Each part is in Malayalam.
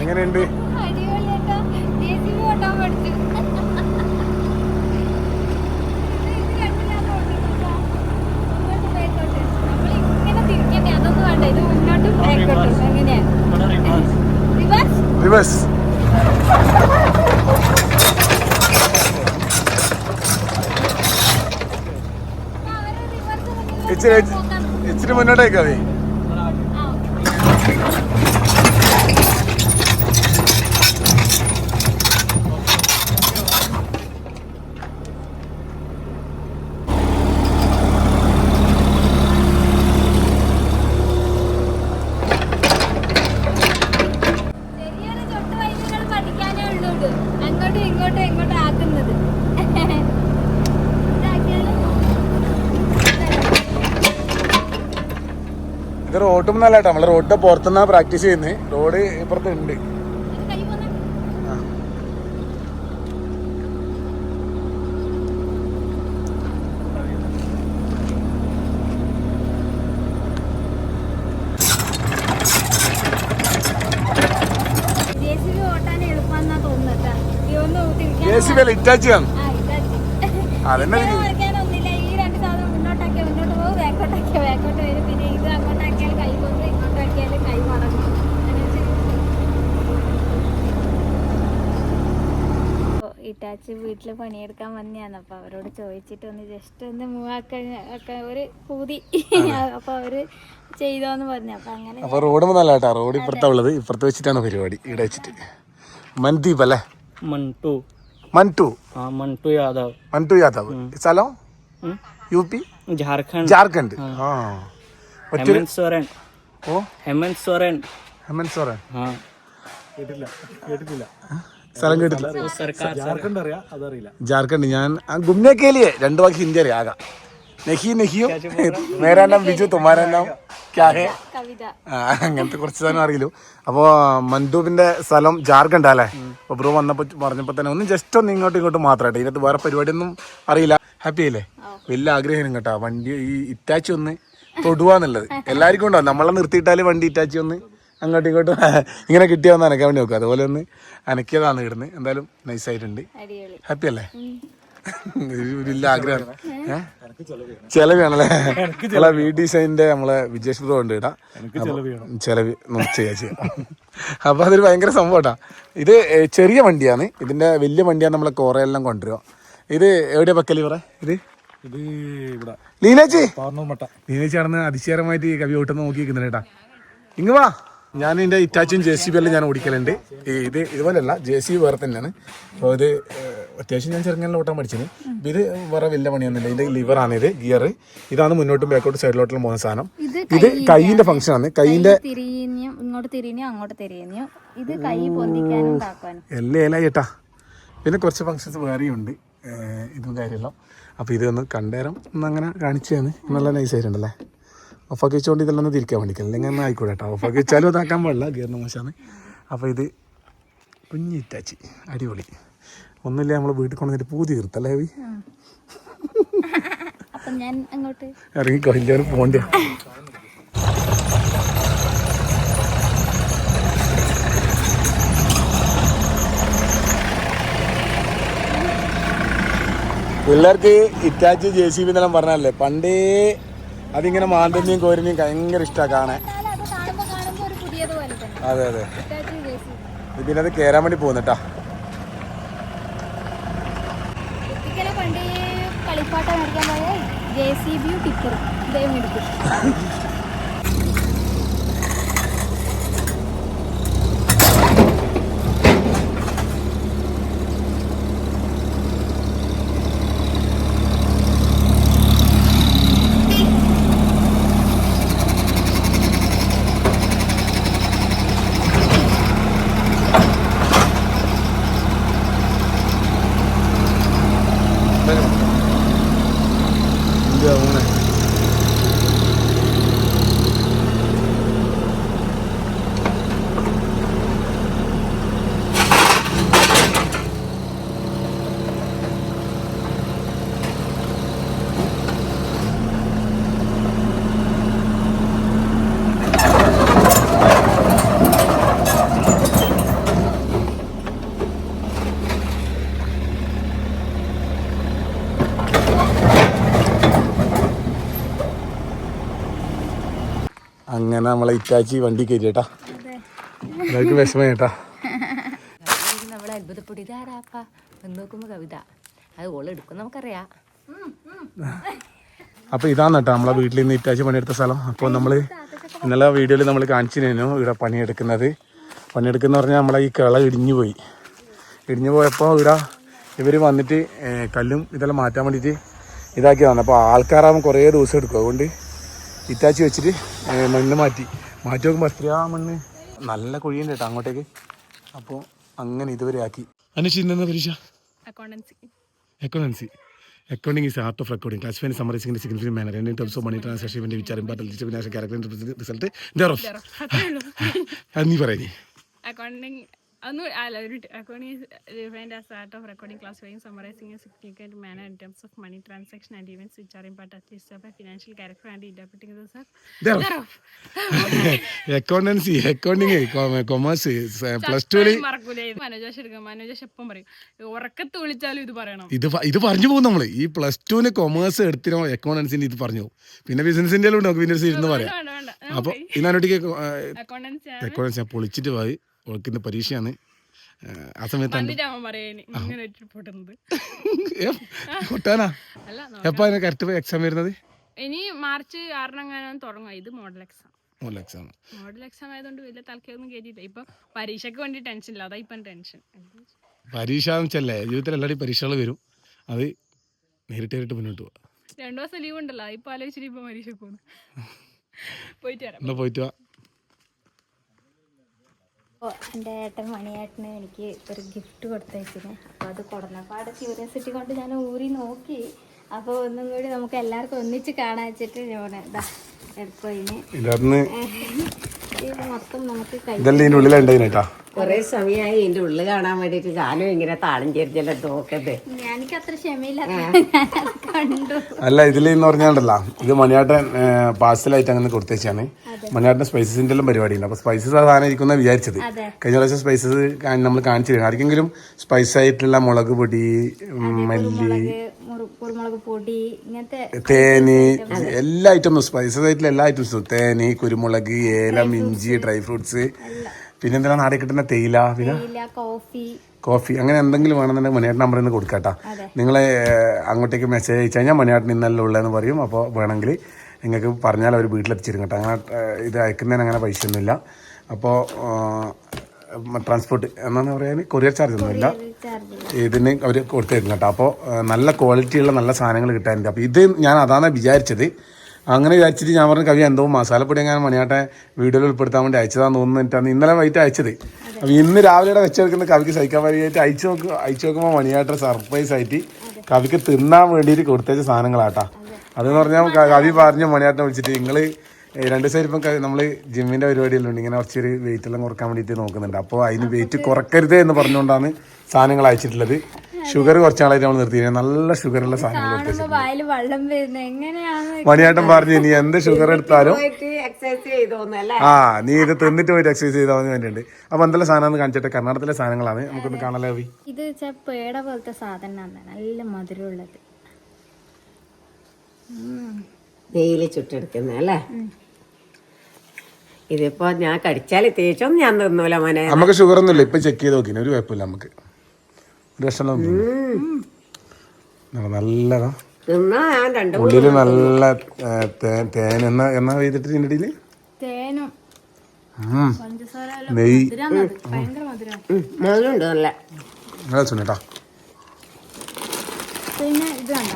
എങ്ങനെയുണ്ട്? റിവേഴ്സ്. ഇച്ചിരി മുന്നോട്ടേക്കാവേ. ഇത് റോഡും നല്ല കേട്ടോ. നമ്മള് റോഡിന്റെ പുറത്തുനിന്നാണ് പ്രാക്ടീസ് ചെയ്യുന്നത്. റോഡ് ഇപ്പുറത്ത് ഉണ്ട്. ഇറ്റാച്ചിയാണ് അതന്നെ. ഇറ്റാച്ച് വീട്ടിൽ പണിയെടുക്കാൻ വന്നെയാണ്. അപ്പൊ അവരോട് ചോദിച്ചിട്ട് ഒന്ന് ജസ്റ്റ് ഒന്ന് മൂവാക്കാൻ ഒരു പൂതി. അപ്പൊ അവര് ചെയ്തോന്ന് പറഞ്ഞു. അപ്പൊ അങ്ങനെ. അപ്പൊ റോഡ് നല്ല കേട്ടോ. റോഡ് ഇപ്പുറത്താ ഉള്ളത്. ഇപ്പുറത്ത് വെച്ചിട്ടാണ് പരിപാടി. ഇവിടെ വെച്ചിട്ട് മൻദീപ് അല്ലേ? മന്റു യാദവ്. സ്ഥലം UP ജാർഖണ്ഡ്. ഹേമന്ത് സോറൻ. സ്ഥലം കേട്ടില്ല. ജാർഖണ്ഡ്. ഞാൻ ഗുംനെ കേ ലിയേ 2 വാക്ക് ഹിന്ദി അറിയാം. ആകാ നെഹിയോ മേരാ നാം ബിജു തുമാരാ നാം ക്യാ ഹേ, അങ്ങനത്തെ കുറച്ച് സാധനം അറിയില്ലോ. അപ്പോൾ മന്ദൂബിന്റെ സ്ഥലം ജാർഖണ്ഡ് അല്ലേ? അപ്പോൾ ബ്രോ പറഞ്ഞപ്പോൾ തന്നെ ഒന്ന് ജസ്റ്റ് ഒന്ന് ഇങ്ങോട്ടും ഇങ്ങോട്ടും മാത്രമായിട്ട്. ഇതിനകത്ത് വേറെ പരിപാടിയൊന്നും അറിയില്ല. ഹാപ്പി ആയില്ലേ? വലിയ ആഗ്രഹം കേട്ടോ വണ്ടി ഈ ഇറ്റാച്ചി ഒന്ന് തൊടുവാന്നുള്ളത്. എല്ലാവർക്കും ഉണ്ടാവും. നമ്മളെ നിർത്തിയിട്ടാല് വണ്ടി ഇറ്റാച്ചി ഒന്ന് അങ്ങോട്ടും ഇങ്ങോട്ടും ഇങ്ങനെ കിട്ടിയാന്ന് അനക്കാൻ വേണ്ടി നോക്കുക. അതുപോലെ ഒന്ന് അനക്കിയതാണ് ഇടുന്നത്. എന്തായാലും നൈസായിട്ടുണ്ട്. ഹാപ്പി അല്ലേ? വലിയ ആഗ്രഹം. ചെലവാണല്ലേ? നമ്മളെ വി ഡിസൈനിന്റെ നമ്മളെ വിജേഷ് ബ്രോ ഉണ്ട് ഇടാ. ചെലവ് ചെയ്യാം. അപ്പൊ അതൊരു ഭയങ്കര സംഭവം കേട്ടാ. ഇത് ചെറിയ വണ്ടിയാണ്. ഇതിന്റെ വലിയ വണ്ടിയാണ് നമ്മളെ കോറയെല്ലാം കൊണ്ടുവരിക. ഇത് എവിടെയാ വെക്കല് പറ? ഇത് ലീനേച്ചി ആണെന്ന് അതിശയകരമായിട്ട് കവി ഓട്ടെന്ന് നോക്കി നിൽക്കുന്നുണ്ട് കേട്ടാ. ഇങ്ങ് വാ. ഞാൻ ഇതിന്റെ ഇറ്റാച്ചും JCB എല്ലാം ഞാൻ ഓടിക്കലുണ്ട്. ഇത് ഇതുപോലെയല്ല, JCB വേറെ തന്നെയാണ്. അപ്പോൾ ഇത് അത്യാവശ്യം ഞാൻ ചെറുങ്ങനെ ഓട്ടാൻ പഠിച്ചത്. ഇത് വേറെ വലിയ പണിയൊന്നുമില്ല. ഇതിന്റെ ലിവറാണ്. ഇത് ഗിയർ. ഇതാണ് മുന്നോട്ടും ബാക്കോട്ടും സൈഡിലോട്ടും പോകുന്ന സാധനം. ഇത് കൈയിന്റെ ഫംഗ്ഷൻ ആണ്. കൈയിന്റെ ഇങ്ങോട്ട് തിരിഞ്ഞോ അങ്ങോട്ട് തിരിഞ്ഞോ. ഇത് കൈ പൊന്തിക്കാനും താക്കാനും എല്ലാം ചേട്ടാ. പിന്നെ കുറച്ച് ഫംഗ്ഷൻസ് വേറെയും ഉണ്ട്. ഇതും കാര്യമല്ലോ. അപ്പോൾ ഇതൊന്ന് കണ്ടേരം ഒന്നങ്ങനെ കാണിച്ചു തന്നെ. നല്ല നൈസായിട്ടുണ്ടല്ലേ? ഓഫാക്കി വെച്ചുകൊണ്ട് ഇതെല്ലാം ഒന്ന് തിരിക്കാൻ വേണ്ടിക്കാം. അല്ലെങ്കിൽ ഒന്ന് ആയിക്കോട്ടെ കേട്ടോ. ഓഫാക്കി വെച്ചാലും അതാക്കാൻ പാടില്ല. ഗിയറിന് മോശമാണ്. അപ്പോൾ ഇത് കുഞ്ഞിറ്റാച്ചി അടിപൊളി. ഒന്നുമില്ല, നമ്മൾ വീട്ടിൽ കൊണ്ടുവന്നിട്ട് പൂതി തീർത്തല്ലേ? ഇറങ്ങിക്കോ. എല്ലാവരും പോകണ്ടേ? പിള്ളേർക്ക് ഇറ്റാച്ചി JCB എന്നെല്ലാം പറഞ്ഞല്ലേ പണ്ടേ അതിങ്ങനെ മാന്തന്നെയും കോരിനെയും ഭയങ്കര ഇഷ്ടമാണ് കാണാൻ. അതെ. പിന്നെ അത് കയറാൻ വേണ്ടി പോകുന്നട്ടാ. കളിപ്പാട്ട മേടിക്കാൻ പോയ JCB ടിപ്പറും ഇതേ മേടിക്കും. നമ്മളെ ഇറ്റാച്ചി വണ്ടി കയറ്റി കേട്ടാ. എല്ലാവർക്കും വിഷമം കേട്ടാ. നമ്മളെ അത്ഭുതപ്പെട്ടു. ഇതാരാപ്പാ എന്ന് നോക്കുമ്പോ കവിത. അത് ഓള് എടുക്കും നമുക്കറിയാം. അപ്പോൾ ഇതാണ് കേട്ടോ നമ്മളെ വീട്ടിൽ നിന്ന് ഇറ്റാച്ചി പണിയെടുത്ത സ്ഥലം. അപ്പോൾ നമ്മൾ ഇന്നലെ വീഡിയോയിൽ നമ്മൾ കാണിച്ചിരുന്നു ഇവിടെ പണിയെടുക്കുന്നത്. പണിയെടുക്കുന്ന പറഞ്ഞാൽ നമ്മളെ ഈ കിള ഇടിഞ്ഞു പോയപ്പോൾ ഇവിടെ ഇവർ വന്നിട്ട് കല്ലും ഇതെല്ലാം മാറ്റാൻ വേണ്ടിയിട്ട് ഇതാക്കിയതാണ്. അപ്പോൾ ആൾക്കാരാകുമ്പോൾ കുറേ ദിവസം എടുക്കും. അതുകൊണ്ട് ഇറ്റാച്ചി വെച്ചിട്ട് മണ്ണ് മാറ്റി നോക്കുമ്പോൾ എത്രയാ മണ്ണ് നല്ല കുഴിയുണ്ട് കേട്ടോ അങ്ങോട്ടേക്ക്. അപ്പോൾ അങ്ങനെ ഇതുവരെ ആക്കി. അനുഷ് ഇന്നെന്താ പരീക്ഷ? Accountancy. Accounting is the art of recording, classifying, summarizing in a significant manner, and in terms of money transaction event which are important, financial character and result thereof. അത് നീ പറയേ. Accounting is defined as the art of recording, classifying, summarizing in a significant manner in terms of money transaction and events which are important, at least of a financial character and interpreting the thereof. Accountancy, accounting, commerce, plus 2 Manoj എപ്പം പറയും ഉറക്കത്ത് വിളിച്ചാലും ഇത് പറയണം. ഇത് പറഞ്ഞു പോകും നമ്മൾ. ഈ +2 കൊമേഴ്സ് എടുത്തിനോ അക്കൗണ്ടൻസിന്റെ ഇത് പറഞ്ഞു പോകും. പിന്നെ ബിസിനസിന്റെ ഉണ്ട് ബിസിനസ് ഇരുന്ന് പറയാം. അപ്പോൾ ഇന്നാനോട്ടിക്ക് അക്കൗണ്ടൻസി ഞാൻ പൊളിച്ചിട്ട് പോയി. ഓൾക്കിന്ന് പരീക്ഷയാണ്. ആ സമയത്ത് കൊട്ടാനാ എപ്പാ കറക്റ്റ് എക്സാം വരുന്നത്? ഇനി മാർച്ച് 6 തുടങ്ങുക. ഇത് മോഡൽ എക്സാം ആയതുകൊണ്ട് വലിയ തലക്കൊന്നും കയറ്റിയില്ല. ഇപ്പൊ പരീക്ഷയ്ക്ക് വേണ്ടി ടെൻഷൻ ഇല്ല. അതാ ഇപ്പം ടെൻഷൻ. പരീക്ഷ വെച്ചല്ലേ ജീവിതത്തിൽ എല്ലാവരും പരീക്ഷകൾ വരും. അത് നേരിട്ട് മുന്നോട്ട് പോവാ. 2 ദിവസം ലീവ് ഉണ്ടല്ലോ. ഇപ്പൊ ആലോചിച്ചിട്ട് ഇപ്പൊ പരീക്ഷയ്ക്ക് പോകുന്നു. പോയിട്ട് വാ. എൻ്റെ ഏട്ടൻ മണിയേട്ടന് എനിക്ക് ഒരു ഗിഫ്റ്റ് കൊടുത്തയച്ചിന്. അപ്പോൾ അത് കൊടുന്നപ്പാട് ക്യൂരിയോസിറ്റി കൊണ്ട് ഞാൻ ഊരി നോക്കി. അപ്പോൾ ഒന്നും കൂടി നമുക്ക് എല്ലാവർക്കും ഒന്നിച്ച് കാണാൻ വെച്ചിട്ട് ഞാൻ ഇതാ എടുക്കും. ഇത് മൊത്തം നമുക്ക് കൊറേ സമയമായി ഇതിന്റെ ഉള്ളിൽ കാണാൻ വേണ്ടിട്ട് ഞാനും ഇങ്ങനെ താളം ചേർച്ചല്ല നോക്കട്ടെ. എനിക്ക് അത്ര ക്ഷമയില്ല കണ്ടു. അല്ല ഇതിലെന്ന് പറഞ്ഞാണ്ടല്ലോ ഇത് മണിയാട്ടൻ പാഴ്സലായിട്ട് അങ്ങനെ കൊടുത്തേച്ചാണ്. മണിയാട്ടൻ സ്പൈസസിന്റെ എല്ലാം പരിപാടി ഉണ്ട്. അപ്പൊ സ്പൈസസ് സാധനം ഇരിക്കുന്ന വിചാരിച്ചത്. കഴിഞ്ഞ പ്രാവശ്യം സ്പൈസസ് നമ്മൾ കാണിച്ചു തരും. ആർക്കെങ്കിലും സ്പൈസ് ആയിട്ടുള്ള മുളക് പൊടി, മല്ലി, കുരുമുളക് പൊടി, ഇങ്ങനത്തെ തേന്, എല്ലാ ഐറ്റംസും സ്പൈസസ് ആയിട്ടുള്ള എല്ലാ ഐറ്റംസും തേന്, കുരുമുളക്, ഏലം, ഇഞ്ചി, ഡ്രൈ ഫ്രൂട്ട്സ്, പിന്നെ എന്തെല്ലാം നാട്ടിൽ കിട്ടുന്ന തേയില, പിന്നെ കോഫി, അങ്ങനെ എന്തെങ്കിലും വേണമെന്നുണ്ടെങ്കിൽ മണിയാട്ടൻ നമ്പറിൽ നിന്ന് കൊടുക്കാട്ടാ. നിങ്ങളെ അങ്ങോട്ടേക്ക് മെസ്സേജ് അയച്ചു കഴിഞ്ഞാൽ മണിയാട്ടൻ ഇന്നല്ല ഉള്ളതെന്ന് പറയും. അപ്പോൾ വേണമെങ്കിൽ നിങ്ങൾക്ക് പറഞ്ഞാൽ അവർ വീട്ടിലെത്തിച്ചിരും കേട്ടോ. അങ്ങനെ ഇത് അയക്കുന്നതിന് അങ്ങനെ പൈസ ഒന്നുമില്ല. അപ്പോൾ ട്രാൻസ്പോർട്ട് എന്നാന്ന് പറയാൻ കൊറിയർ ചാർജ് ഒന്നുമില്ല. ഇതിന് അവർ കൊടുത്തു തരും കേട്ടോ. അപ്പോൾ നല്ല ക്വാളിറ്റിയുള്ള നല്ല സാധനങ്ങൾ കിട്ടാനുണ്ട്. അപ്പോൾ ഇത് ഞാൻ അതാണ് വിചാരിച്ചത്. അങ്ങനെ വിചാരിച്ചിട്ട് ഞാൻ പറഞ്ഞ കവി എന്തോ മസാലപ്പൊടി എങ്ങനെ മണിയാട്ടെ വീഡിയോയിൽ ഉൾപ്പെടുത്താൻ വേണ്ടി അയച്ചതാന്ന് തോന്നുന്നിട്ടാണ് ഇന്നലെ വൈകിട്ട് അയച്ചത്. അപ്പോൾ ഇന്ന് രാവിലെ വെച്ചെടുക്കുന്ന കവിക്ക് സഹിക്കാൻ വരികയായിട്ട് അയച്ചു നോക്കുമ്പോൾ മണിയാട്ടെ സർപ്രൈസ് ആയിട്ട് കവിക്ക് തിന്നാൻ വേണ്ടിയിട്ട് കൊടുത്തേച്ച സാധനങ്ങളാട്ടാ. അതെന്ന് പറഞ്ഞാൽ കവി പറഞ്ഞു മണിയാട്ടനെ വിളിച്ചിട്ട് നിങ്ങൾ 2 ദിവസം ഇപ്പം നമ്മൾ ജിമ്മിൻ്റെ പരിപാടിയെല്ലാം ഉണ്ട്. ഇങ്ങനെ കുറച്ചൊരു വെയിറ്റ് എല്ലാം കുറക്കാൻ വേണ്ടിയിട്ട് നോക്കുന്നുണ്ട്. അപ്പോൾ അതിന് വെയിറ്റ് കുറക്കരുത് എന്ന് പറഞ്ഞുകൊണ്ടാണ് സാധനങ്ങൾ അയച്ചിട്ടുള്ളത്. ഷുഗർ കുറച്ച് നാളായിട്ട് നമ്മൾ നിർത്തിയിരുന്നത്. നല്ല ഷുഗറുള്ള സാധനങ്ങൾ മണിയാട്ടം പറഞ്ഞു ഇനി എന്ത് ഷുഗർ എടുത്താലും നീ ഇത് തിന്നിട്ട് പോയിട്ട് എക്സസൈസ് ചെയ്താൽ വേണ്ടിയിട്ടുണ്ട്. അപ്പൊ എന്തെല്ലാം സാധനം കാണിച്ചിട്ട് കർണാടകത്തിലെ സാധനങ്ങളാണ്. നമുക്കൊന്ന് കാണാലോ. ഇത് പേട പോലത്തെ സാധനമാണ്. നല്ല മധുരമുള്ളത്. നെയ്യില് ചുട്ടെടുക്കുന്ന അല്ലേ. ഇതിപ്പോ ഞാൻ കടിച്ചാൽ തേച്ചൊന്നും ഞാൻ തിന്നൂല മോനെ. നമുക്ക് ഷുഗർ ഒന്നുമില്ല. ഇപ്പൊ ചെക്ക് ചെയ്ത് നോക്കി ഒരു കുഴപ്പമില്ല. നമുക്ക് ഒരു ലക്ഷണം നല്ലതാ. ഉള്ളില് നല്ല തേൻ എന്നാ ചെയ്തിട്ട് ഇതിന്റെ ഇടയില് നെയ്യ് മധുരമുണ്ട് നല്ല സുനേട്ടാ. പിന്നെ ഇത് കണ്ട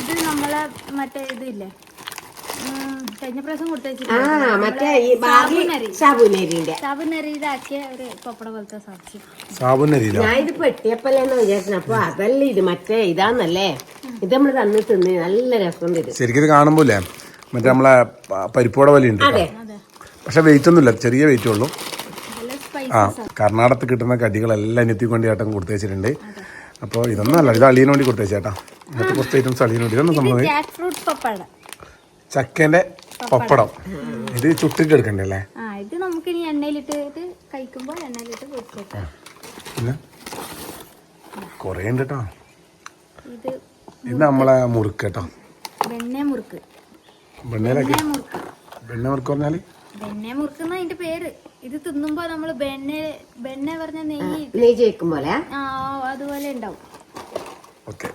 ഇത് നമ്മളെ മറ്റേ ഇതില്ലേ കഴിഞ്ഞ പ്രാവശ്യം സാബുനരിയിലാക്കിയ ഒരു പപ്പട പോലത്തെ സാധനം. ഞാൻ ഇത് പെട്ടിയപ്പല്ലേന്ന് വിചാരിച്ചു. അപ്പൊ അതല്ല ഇത് മറ്റേ ഇതാന്നല്ലേ. ഇത് നമ്മള് തന്ന് തിന്ന് നല്ല രസം തരും. ശരിക്കും ഇത് കാണുമ്പോല്ലേ മറ്റേ നമ്മളെ പരിപ്പോട പോലെ ഉണ്ട്. പക്ഷെ വെയിറ്റ് ഒന്നുമില്ല, ചെറിയ വെയിറ്റ് ഉള്ളൂ. കർണാടകത്തിൽ കിട്ടുന്ന കടികളെല്ലാം എത്തിക്കൊണ്ട് ചേട്ടൻ കൊടുത്തു വെച്ചിട്ടുണ്ട്. അപ്പോൾ ഇതൊന്നും അല്ല, ഇത് അളിയന് വേണ്ടി കൊടുത്തു ചേട്ടാ. ഇങ്ങനത്തെ കുറച്ച് ഐറ്റംസ് അളിയന് വേണ്ടി. ഇതൊന്നും സംഭവം ചക്കേന്റെ പപ്പടം. ഇത് ചുട്ടിട്ട് എടുക്കണ്ടേ അല്ലേ? ഇത് നമുക്ക് ഇനി എണ്ണയിലിട്ട് കഴിക്കുമ്പോൾ എണ്ണയിലിട്ട് പൊരിച്ചേക്കാം. പിന്നെ കൊറേ ഉണ്ട് കേട്ടോ. ഇത് നമ്മളെ മുറുക്ക് കേട്ടോ. വെണ്ണ മുറുക്ക്. വെണ്ണ മുറുക്ക് പറഞ്ഞാല് ബെന്നെ മുറുക്കുന്ന അതിന്റെ പേര്. ഇത് തിന്നുമ്പോ നമ്മള് ബെന്നെ പറഞ്ഞ നെയ്യ് നെയ്യ് ചോദിക്കും പോലെ അതുപോലെ ഉണ്ടാവും. ഓക്കെ,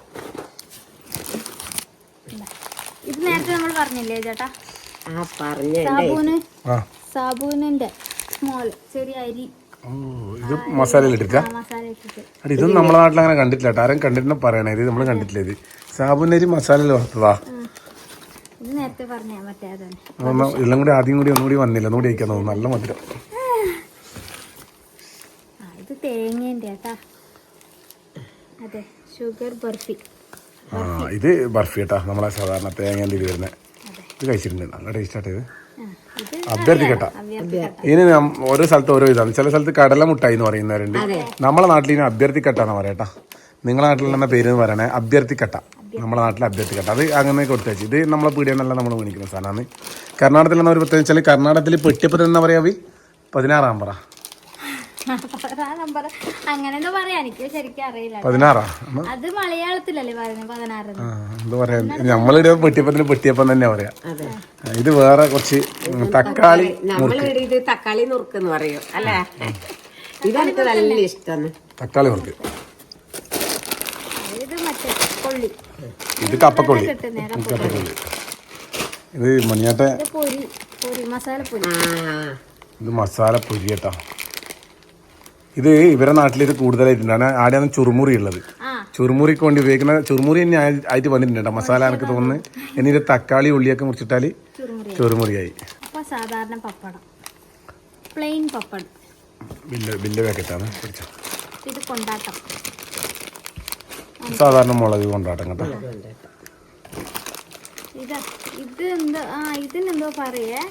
ഇത് നേരത്തെ നമ്മൾ പറഞ്ഞില്ലേ ചേട്ടാ, പറഞ്ഞ സാബൂനിന്റെ സ്മോൾ ചെറിയ അരി. ഇത് മസാലയിൽ ഇട്ടിട്ടാ? മസാല ഇട്ടിട്ട്. ഇതൊന്നും നമ്മളെ നാട്ടിൽ അങ്ങനെ കണ്ടിട്ടില്ല. ആരും കണ്ടിട്ട് പറയണേ, ഇത് നമ്മൾ കണ്ടിട്ടില്ല. ഇത് സാബുനരി മസാലയിൽ വറുത്തതാ. ഇത് നേരത്തെ പറഞ്ഞ മറ്റേ അതന്നെ. എല്ലാം കൂടി ആദ്യം കൂടി ഒന്നുകൂടി വന്നില്ല, ഒന്നുകൂടി കഴിക്കാൻ തോന്നുന്നു. നല്ല മധുരം. ഇത് തേങ്ങേന്റെ കേട്ടാ. അതെ, ഷുഗർ ബർഫി. ഇത് ബർഫി കേട്ടാ, നമ്മളെ സാധാരണ തേങ്ങേൻ്റെ ഇത് വരുന്നത്. ഇത് കഴിച്ചിട്ടുണ്ട്, നല്ല ടേസ്റ്റ് ആയിട്ട്. ഇത് അഭ്യർത്ഥിക്കട്ട. ഇനി ഓരോ സ്ഥലത്ത് ഓരോ ഇതാണ്. ചില സ്ഥലത്ത് കടല മുട്ടായി എന്ന് പറയുന്നവരുണ്ട്. നമ്മളെ നാട്ടിൽ ഇനി അഭ്യർത്ഥിക്കട്ട എന്ന് പറയട്ടാ. നിങ്ങളെ നാട്ടിൽ തന്നെ പേര് എന്ന് പറയണേ അഭ്യർത്ഥിക്കട്ട. നമ്മളെ നാട്ടിൽ അഭ്യർത്ഥിക്കട്ട. അത് അങ്ങനെ കൊടുത്തേച്ച്. ഇത് നമ്മളെ പീടിയെന്നല്ല നമ്മൾ മേടിക്കുന്ന സാധനമാണ്. കർണാടകത്തിൽ ഒരു പ്രത്യേകം വെച്ചാൽ കർണാടകത്തിൽ പെട്ടിപ്പത് എന്നാ പറയാ, 16 പറ. അങ്ങനെ പറയാ, എനിക്ക് ശരിക്കും അറിയില്ല. 16 അത് മലയാളത്തിലല്ലേ പറയുന്നത് 16. എന്താ പറയാ, നമ്മളിവിടെ പെട്ടിയപ്പത്തിന് പെട്ടിയപ്പം തന്നെ പറയാ. ഇത് വേറെ കുറച്ച് തക്കാളി, നമ്മളിവിടെ തക്കാളി നുറുക്കെന്ന് പറയും അല്ലേ. ഇതെനിക്ക് നല്ല ഇഷ്ടമാണ്, തക്കാളി നുറുക്ക്. ഇത് മറ്റേ കൊള്ളി, ഇത് കപ്പക്കൊള്ളി. കപ്പക്കൊള്ളി. ഇത് മണിയാട്ടെ പൊരി, മസാലപ്പൊരി. ഇത് മസാല പൊരി കേട്ടോ. ഇത് ഇവരെ നാട്ടിൽ ഇത് കൂടുതലായിട്ടുണ്ട്. ആടെയാണ് ചുറുമുറി ഉള്ളത്. ചുറുമുറിക്ക് വേണ്ടി ഉപയോഗിക്കുന്ന ചുറുമുറി തന്നെ ആയിട്ട് വന്നിട്ടുണ്ട് മസാല. എനിക്ക് തോന്നുന്നു ഇനി ഇത് തക്കാളി ഉള്ളിയൊക്കെ മുറിച്ചിട്ടാല് ചുറുമുറിയായി. അപ്പൊ സാധാരണ പപ്പടം, പ്ലെയിൻ പപ്പടം. ബില്ല് പാക്കറ്റാണ്. ഇത് കൊണ്ടാട്ടം, സാധാരണ മുളക് കൊണ്ടാട്ടം കേട്ടോ. ഇത് എന്താ, ഇതിനെന്തോ പറയേ,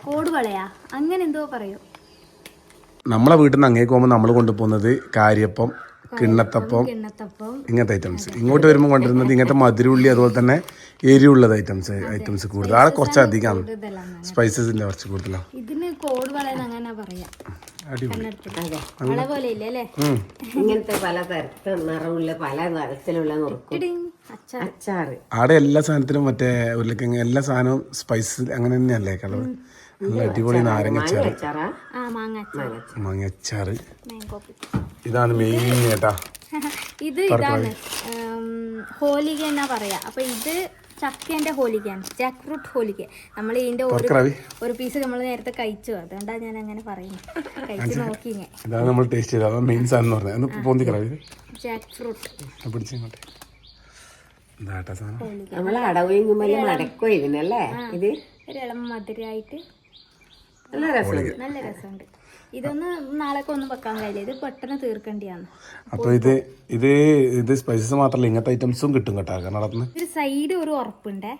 കോടുവളയാ അങ്ങനെ എന്തോ പറയൂ. നമ്മളെ വീട്ടിൽ നിന്ന് അങ്ങേക്ക് പോകുമ്പോൾ നമ്മൾ കൊണ്ടുപോകുന്നത് കാര്യപ്പം, കിണ്ണത്തപ്പം, ഇങ്ങനത്തെ ഐറ്റംസ്. ഇങ്ങോട്ട് വരുമ്പോൾ കൊണ്ടുവരുന്നത് ഇങ്ങനത്തെ മധുരമുള്ളി, അതുപോലെ തന്നെ എരിവുള്ളത് ഐറ്റംസ് കൂടുതൽ. ആളെ കുറച്ചധികമാണ്, സ്പൈസസിന്റെ കുറച്ച് കൂടുതലാണ്. ഇതിന് കോടുവളയെന്ന് അങ്ങനെ പറയാം. ഇങ്ങനത്തെ പല തരത്തിലുള്ള നിറമുള്ള പല നിറത്തിലുള്ള അച്ചാറ്. ആടെ എല്ലാ സാധനത്തിനും മറ്റേ ഉരുളക്കിഴങ്ങ് എല്ലാ സാധനവും സ്പൈസ് അങ്ങനെ തന്നെയല്ലേ കളർ. നല്ല അടിപൊളി നാരങ്ങച്ചാറ്, മാങ്ങച്ചാറ്. ഇതാണ് മെയിൻ കേട്ടാ. ഇതാണ് ഹോലിക എന്നാ പറയാ. അപ്പൊ ഇത് ചക്കേന്റെ ഹോലികയാണ്, ജാക്ക് ഫ്രൂട്ട് ഹോലിക. നമ്മൾ ഇതിന്റെ ഒരു പീസ് നമ്മൾ നേരത്തെ കഴിച്ചു, അതുകൊണ്ടാണ് ഞാൻ അങ്ങനെ പറയുന്നത്. കഴിച്ചു നോക്കി ഇതാണ് നമ്മൾ ടേസ്റ്റ് ചെയ്തത്. അതാണ് മെയിൻ സാധനം എന്ന് പറഞ്ഞത്. ജാക്ക് ഫ്രൂട്ട് പിടിച്ചിങ്ങോട്ടെ. നമ്മള് അടവുമ്പോൾ മടക്കോ ഇതിനല്ലേ. ഇത് ഒരു ഇളം മധുരമായിട്ട് നല്ല രസമുണ്ട്, നല്ല രസമുണ്ട്. ഇതൊന്ന് നാളേക്ക് ഒന്നും വെക്കാൻ കഴിയില്ല, ഇത് പെട്ടെന്ന് തീർക്കേണ്ടിയാണ്. അപ്പൊ ഇത് സ്പൈസസ് മാത്രല്ല, ഇങ്ങനത്തെ ഐറ്റംസും കിട്ടും കേട്ടോ കർണാടകത്തിൽ നിന്ന്. ഒരു സൈഡ് ഒരു ഉറപ്പുണ്ടേ,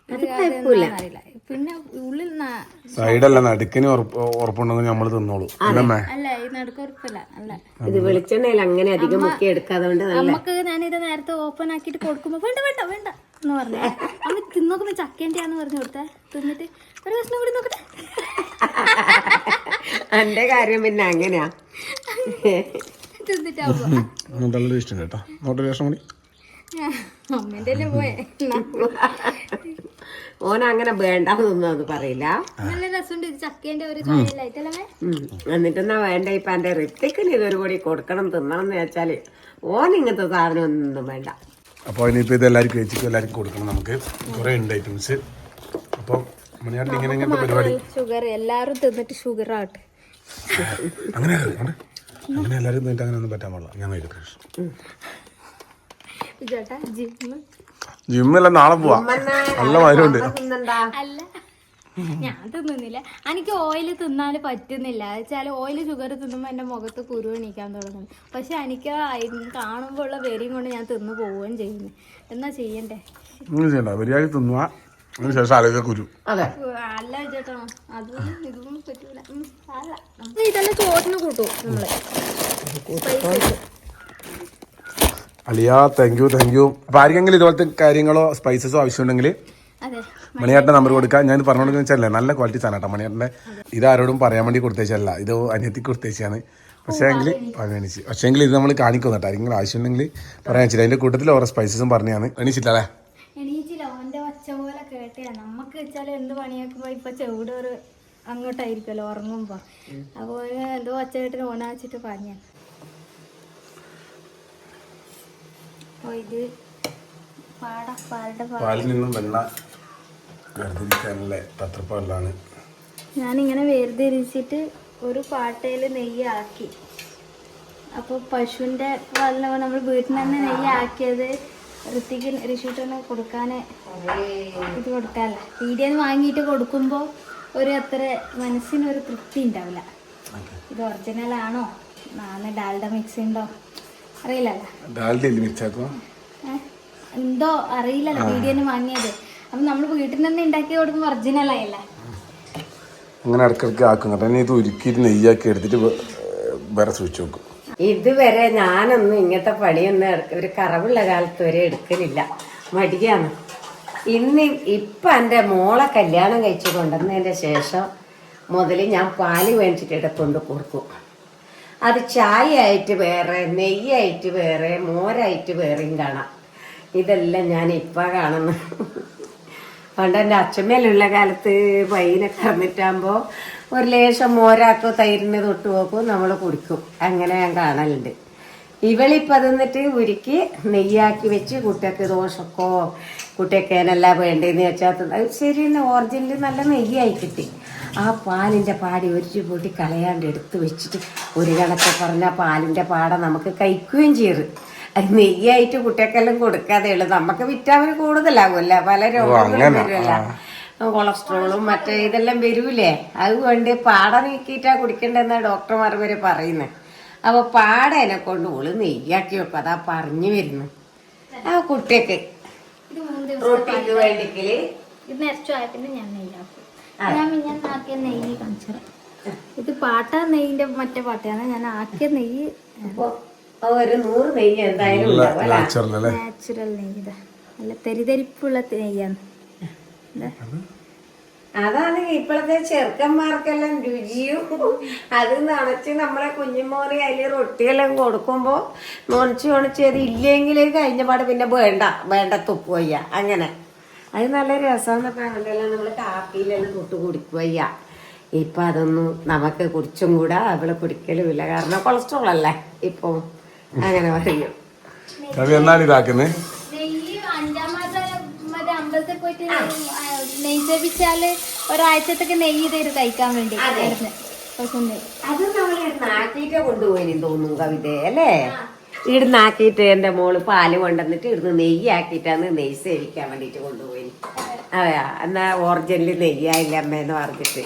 അറിയില്ല. പിന്നെ ഉള്ളിൽ സൈഡല്ല നടുക്കിന് ഉറപ്പുണ്ടെങ്കിൽ നമ്മള് തിന്നോളൂ. അല്ല, ഈ നടുക്ക് ഉറപ്പില്ല. അല്ല, ഇത് വെളിച്ചെണ്ണയിൽ അങ്ങനെ അധികം മുക്കി എടുക്കാതെ നമുക്ക് ഞാനിത് നേരത്തെ ഓപ്പൺ ആക്കിയിട്ട് കൊടുക്കുമ്പോ വേണ്ട വേണ്ട വേണ്ട എന്ന് പറഞ്ഞേ, അമ്മ തിന്നോക്കുമ്പോ ചക്കേന്റെയാന്ന് പറഞ്ഞു കൊടുത്തേ. തിന്നിട്ട് ഒരു കഷ്ണം കൂടി നോക്കട്ടെ. എന്റെ കാര്യം പിന്നെ അങ്ങനെയാ, തിന്നിട്ടാവുമ്പോ ഇഷ്ടം കേട്ടോ. കൂടി അമ്മേന്റെ പോയെ ഓനങ്ങനെ വേണ്ടെന്നൊന്നും പറയില്ല. നല്ല രസമുണ്ട്. ഇത് ചക്കേന്റെ ഒരു ചായലായിട്ടല്ലേ. എന്നിട്ടെന്നാ വേണ്ട, ഇപ്പൊ എന്റെ ഋത്തിക്കിന് ഇതൊരു കൂടി കൊടുക്കണം തിന്നണം എന്ന് വെച്ചാല് ഓൻ ഇങ്ങനത്തെ സാധനം ഒന്നും വേണ്ട. അപ്പോൾ ഇനിയിപ്പോൾ ഇത് എല്ലാവർക്കും വെച്ചിട്ട് എല്ലാവർക്കും കൊടുക്കണം. നമുക്ക് കുറേ ഉണ്ട് ഐറ്റംസ്. അപ്പോൾ മണിയാട്ടിൽ ഇങ്ങനത്തെ പരിപാടി. ഷുഗർ എല്ലാവരും തിന്നിട്ട് ഷുഗർ ആവട്ടെ. അങ്ങനെ എല്ലാവരും തിന്നിട്ട് അങ്ങനെ ഒന്നും പറ്റാൻ പാടില്ല. ഞാൻ കഴിക്കട്ടെ. ജിമ്മല്ല, നാളെ പോവാ. നല്ല മധുരമുണ്ട്. അല്ല, ഞാൻ തിന്നുന്നില്ല. എനിക്ക് ഓയിൽ തിന്നാൻ പറ്റുന്നില്ല. വെച്ചാൽ ഓയിൽ ഷുഗർ തിന്നുമ്പോൾ എൻ്റെ മുഖത്ത് കുരു എണീക്കാൻ തുടങ്ങുന്നു. പക്ഷെ എനിക്ക് കാണുമ്പോൾ ഉള്ള വെരിയും കൊണ്ട് ഞാൻ തിന്നു പോവുകയും ചെയ്യുന്നു. എന്നാ ചെയ്യണ്ടേ? ബിരിയാണി തിന്നുക, അതിനുശേഷം ആലോചിക്ക കുരു. അല്ല ചേട്ടാ, അതും ഇതൊന്നും പറ്റൂല. അല്ല, ഇതെല്ലാം ചോറിന് കൂട്ടും നമ്മള്. അലിയാ, താങ്ക് യു. അപ്പൊ ആർക്കെങ്കിലും ഇതുപോലത്തെ കാര്യങ്ങളോ സ്പൈസസോ ആവശ്യമുണ്ടെങ്കിൽ മണിയാട്ടിന്റെ നമ്പർ കൊടുക്കാം. ഞാൻ പറഞ്ഞോണ്ടെന്ന് വെച്ചല്ലേ, നല്ല ക്വാളിറ്റി സാധനം കേട്ടോ മണിയാട്ടിന്റെ. ഇതാരോടും പറയാൻ വേണ്ടി കൊടുത്തേച്ചല്ല, ഇത് അനിയത്തിക്ക് കൊടുത്തേച്ചാണ്. പക്ഷേങ്കിൽ ഇത് നമ്മൾ കാണിക്കും കേട്ടോ. ആരെങ്കിലും ആവശ്യമുണ്ടെങ്കിൽ പറയാൻ വെച്ചില്ല. അതിന്റെ കൂട്ടത്തിൽ ഓരോ സ്പൈസസും പറഞ്ഞാണ്. എണീച്ചിട്ടല്ലേ? എണീച്ചില്ല, ഓന്റെ ഒച്ച പോലെ കേട്ടില്ല. നമുക്ക് വെച്ചാൽ എന്ത് പണിയാക്കുമ്പോ ഇപ്പൊ ചെവിടൊരു അങ്ങോട്ടായിരിക്കുമല്ലോ ഉറങ്ങുമ്പോ. അപ്പൊ എന്തോ ഒച്ച കേട്ടിട്ട് ഓണാച്ചിട്ട് പറഞ്ഞ. അപ്പൊ ഇത് പാലിൽ നിന്നും വെണ്ണ വേർതിരിക്കാനുള്ള പത്രപ്പാലിലാണ്. ഞാനിങ്ങനെ വേർതിരിച്ചിട്ട് ഒരു പാട്ടയിൽ നെയ്യ് ആക്കി. അപ്പോൾ പശുവിൻ്റെ പാലിന് നമ്മൾ വീട്ടിൽ തന്നെ നെയ്യ് ആക്കിയത് ഋഷിട്ടൊന്ന് കൊടുക്കാൻ ഇത് കൊടുക്കാമല്ല. പീടികയിൽ വാങ്ങിയിട്ട് കൊടുക്കുമ്പോൾ ഒരു അത്ര മനസ്സിനൊരു തൃപ്തി ഉണ്ടാവില്ല. ഇത് ഒറിജിനലാണോ ഡാൽഡ മിക്സ് ഉണ്ടോ അറിയില്ലല്ലോ. എന്തോ അറിയില്ലല്ലോ പീടികയിൽ വാങ്ങിയത്. അപ്പം നമ്മൾ വീട്ടിൽ തന്നെ ഉണ്ടാക്കി കൊടുക്കുമ്പോൾ ഒറിജിനലായല്ലേ. അങ്ങനെ ഇടയ്ക്കിടയ്ക്ക് ആക്കുന്നുണ്ട്. ഇനി ഇത് ഉരുക്കിയിട്ട് നെയ്യാക്കി എടുത്തിട്ട് വേറെ സൂക്ഷിച്ച് വെക്കും. ഇതുവരെ ഞാനൊന്നും ഇങ്ങനത്തെ പണിയൊന്നും ഒരു കറവുള്ള കാലത്ത് വരെ എടുക്കലില്ല, മടിയാണ്. ഇപ്പം എൻ്റെ മോളെ കല്യാണം കഴിച്ച് കൊണ്ടുവന്നതിൻ്റെ ശേഷം മുതൽ ഞാൻ പാല് മേടിച്ചിട്ട് കൊണ്ട് കൊടുക്കും. അത് ചായ ആയിട്ട് വേറെ, നെയ്യായിട്ട് വേറെ, മോരായിട്ട് വേറെയും കാണാം. ഇതെല്ലാം ഞാൻ ഇപ്പം കാണുന്നു. പണ്ട് എൻ്റെ അച്ഛമ്മേലുള്ള കാലത്ത് പയ്യനൊക്കെ കറന്നിട്ടാകുമ്പോൾ ഒരു ലേശം മോരാക്കോ തൈരിന് തൊട്ട് നോക്കും, നമ്മൾ കുടിക്കും. അങ്ങനെ ഞാൻ കാണലുണ്ട്. ഇവളിപ്പോൾ അത് എന്നിട്ട് ഉരുക്കി നെയ്യാക്കി വെച്ച് കുട്ടിയൊക്കെ ദോശക്കോ കുട്ടിയൊക്കെ ഏനെല്ലാം വേണ്ടതെന്ന് വെച്ചാൽ ശരി തന്നെ ഒറിജിനൽ നല്ല നെയ്യായി കിട്ടി. ആ പാലിൻ്റെ പാടി ഒരു പൊടി കളയാണ്ട് എടുത്ത് വെച്ചിട്ട് ഒരു കണക്കെ പറഞ്ഞാൽ പാലിൻ്റെ പാട നമുക്ക് കഴിക്കുകയും ചെയ്യരുത്. അത് നെയ്യായിട്ട് കുട്ടിയൊക്കെല്ലാം കൊടുക്കാതെ ഉള്ളു. നമുക്ക് വിറ്റാമിൻ കൂടുതലാകുമല്ല, പല രോഗങ്ങളും വരുമല്ല, കൊളസ്ട്രോളും മറ്റേ ഇതെല്ലാം വരൂലേ. അതുകൊണ്ട് പാട നീക്കിയിട്ടാ കുടിക്കേണ്ടതെന്നാ ഡോക്ടർമാർ വരെ പറയുന്നത്. അപ്പൊ പാടേനെ കൊണ്ട് ഓള് നെയ്യാക്കി വെക്കും. അതാ പറഞ്ഞു വരുന്നു. ആ കുട്ടിയൊക്കെ റൊട്ടിക്ക് വേണ്ടിക്കല് ഇത് നിറച്ചായ പിന്നെ ഞാൻ നെയ്യാക്കും. ഞാൻ ആക്കിയ നെയ്യ് കാണിച്ചത്. ഇത് പാട്ട നെയ്യിന്റെ മറ്റേ പാട്ടയാണ്. ഞാൻ ആക്കിയ നെയ്യ് ഒരു 100 നെയ്യ് എന്തായാലും നാച്ചുറൽ നെയ്യ്. ഇതാ നല്ല തെരിതെരിപ്പുള്ള നെയ്യാണ്. അതാണ് ഇപ്പോഴത്തെ ചെറുക്കന്മാർക്കെല്ലാം രുചിയും. അത് നനച്ച് നമ്മളെ കുഞ്ഞുമോനെ അതിൽ റൊട്ടിയെല്ലാം കൊടുക്കുമ്പോൾ നൊണച്ച് അത് ഇല്ലെങ്കിൽ കഴിഞ്ഞ പാട് പിന്നെ വേണ്ട തുപ്പ് വയ്യ. അങ്ങനെ അത് നല്ല രസമെന്നൊക്കെ അങ്ങനെയെല്ലാം നമ്മൾ കാപ്പിയിലെല്ലാം തൊട്ട് കുടിക്കുകയ്യ. ഇപ്പം അതൊന്നും നമുക്ക് കുടിച്ചും കൂടെ അവളെ കുടിക്കലുമില്ല. കാരണം കൊളസ്ട്രോൾ അല്ലേ ഇപ്പോൾ. അങ്ങനെ പറയും. നെയ്യ് 5-ാം മാസം മറ്റേ അമ്പലത്തിൽ പോയിട്ട് നെയ്യ് ജപിച്ചാല് ഒരാഴ്ചത്തേക്ക് നെയ്യ് തരും കഴിക്കാൻ വേണ്ടി. അത് നമ്മൾ നാക്കിയിട്ട് കൊണ്ടുപോയി തോന്നുന്നു കവിത അല്ലേ. ഇടുന്നാക്കിയിട്ട് എൻ്റെ മോള് പാല് കൊണ്ടുവന്നിട്ട് ഇടുന്ന് നെയ്യാക്കിയിട്ടാണ് നെയ്യ് സേവിക്കാൻ വേണ്ടിയിട്ട് കൊണ്ടുപോയി. അതെയാ, എന്നാ ഒറിജിനൽ നെയ്യായില്ല അമ്മേന്ന് പറഞ്ഞിട്ട്.